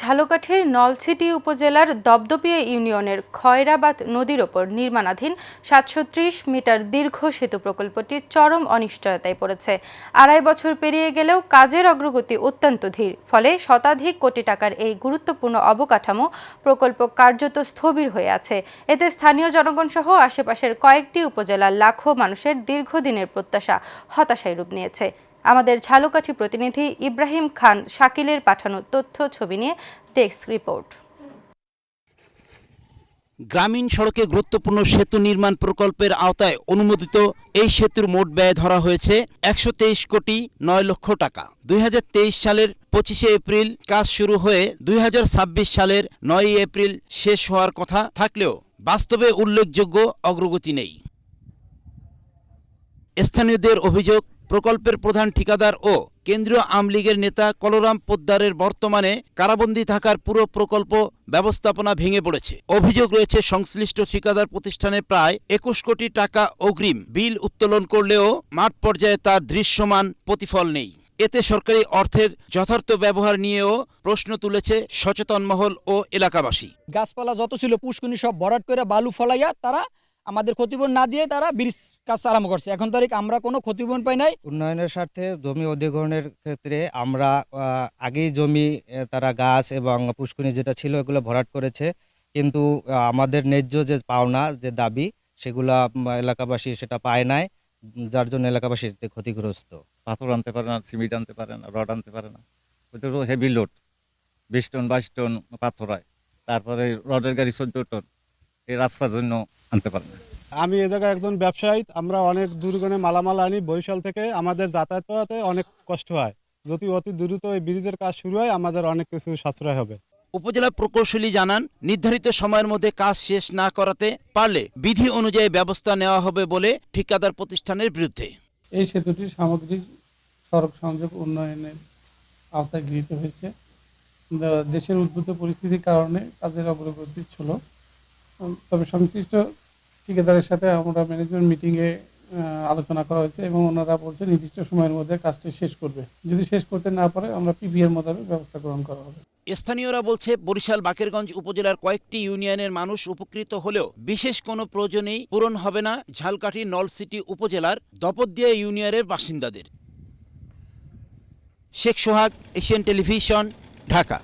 ঝালকাঠির নলছিটি উপজেলার দপদপিয়া ইউনিয়নের খয়রাবাদ নদীর ওপর নির্মাণাধীন ৭৩০ মিটার দীর্ঘ সেতু প্রকল্পটি চরম অনিশ্চয়তায় পড়েছে। ২.৫ বছর পেরিয়ে গেলেও কাজের অগ্রগতি অত্যন্ত ধীর। ফলে শতাধিক কোটি টাকার এই গুরুত্বপূর্ণ অবকাঠামো প্রকল্প কার্যত স্থবির হয়ে আছে। এতে স্থানীয় জনগণ সহ আশেপাশের কয়েকটি উপজেলার লাখো মানুষের দীর্ঘদিনের প্রত্যাশা হতাশায় রূপ নিয়েছে। আমাদের ঝালকাঠি প্রতিনিধি ইব্রাহিম খান শাকিলের পাঠানো তথ্য ছবি নিয়ে ডেস্ক রিপোর্ট। গ্রামীণ সড়কে গুরুত্বপূর্ণ সেতু নির্মাণ প্রকল্পের আওতায় অনুমোদিত এই সেতুর মোট ব্যয় ধরা হয়েছে ১২৩ কোটি ৯ লক্ষ টাকা। ২০২৩ সালের ২৫শে এপ্রিল কাজ শুরু হয়ে ২০২৬ সালের ৯ এপ্রিল শেষ হওয়ার কথা থাকলেও বাস্তবে উল্লেখযোগ্য অগ্রগতি নেই। স্থানীয়দের অভিযোগ, প্রকল্পের প্রধান ঠিকাদার ও কেন্দ্রীয় আওয়ামী লীগের নেতা কলরাম পোদ্দারের বর্তমানে কারাবন্দী থাকার পুরো প্রকল্প ব্যবস্থাপনা ভেঙে পড়েছে। অভিযোগ রয়েছে সংশ্লিষ্ট ঠিকাদার প্রতিষ্ঠানে প্রায় ২১ কোটি টাকা অগ্রিম বিল উত্তোলন করলেও মাঠ পর্যায়ে তার দৃশ্যমান প্রতিফল নেই। এতে সরকারি অর্থের যথার্থ ব্যবহার নিয়েও প্রশ্ন তুলেছে সচেতন মহল ও এলাকাবাসী। গাছপালা যত ছিল পুষ্কুনি সব ভরাট করে বালু ফলাইয়া তারা আমাদের ক্ষতিপূরণ না দিয়ে তারা ব্রিজ কাজ আরম্ভ করছে। এখন তারিখ আমরা কোনো ক্ষতিপূরণ পাই নাই। উন্নয়নের স্বার্থে জমি অধিগ্রহণের ক্ষেত্রে আমরা আগেই জমি তারা গাছ এবং পুষ্কুনি যেটা ছিল এগুলো ভরাট করেছে, কিন্তু আমাদের ন্যায্য যে পাওনা যে দাবি সেগুলা এলাকাবাসী সেটা পায় নাই, যার জন্য এলাকাবাসী ক্ষতিগ্রস্ত। পাথর আনতে পারে না, সিমেন্ট আনতে পারে না, রড আনতে পারে না, ওইটা হেভি লোড ২০ টন ২২ টন পাথর হয়। তারপরে রডের গাড়ি ১৪ টন এই রাস্তার জন্য আনতে পারে না। আমি এ জায়গায় একজন ব্যবসায়ী, আমরা অনেক দূরগণে মালামাল আনি বরিশাল থেকে, আমাদের যাতায়াতে অনেক কষ্ট হয়। যদি অতি দ্রুত এই ব্রিজের কাজ শুরু হয় আমাদের অনেক কিছু সাশ্রয় হবে। উপজেলা প্রকৌশলী জানান, নির্ধারিত সময়ের মধ্যে কাজ শেষ না করাতে পারলে বিধি অনুযায়ী ব্যবস্থা নেওয়া হবে বলে ঠিকাদার প্রতিষ্ঠানের বিরুদ্ধে। এই সেতুটি সামগ্রিক সড়ক সংযোগ উন্নয়নের আওতায় গৃহীত হয়েছে। দেশের উদ্ভূত পরিস্থিতির কারণে কাজের অগ্রগতি ছিল। তবে সংশ্লিষ্ট ঠিকাদারের সাথে আমরা ম্যানেজমেন্ট মিটিংয়ে আলোচনা করা হয়েছে এবং ওনারা বলছে নির্দিষ্ট সময়ের মধ্যে কাজটি শেষ করবে। যদি শেষ করতে না পারে আমরা পিপিএর মোতাবেক ব্যবস্থা গ্রহণ করা হবে। স্থানীয়রা বলছে, বরিশাল বাকেরগঞ্জ উপজেলার কয়েকটি ইউনিয়নের মানুষ উপকৃত হলেও বিশেষ কোনো প্রয়োজনেই পূরণ হবে না ঝালকাঠি নলছিটি উপজেলার দপদপিয়া ইউনিয়নের বাসিন্দাদের। শেখ সোহাগ, এশিয়ান টেলিভিশন, ঢাকা।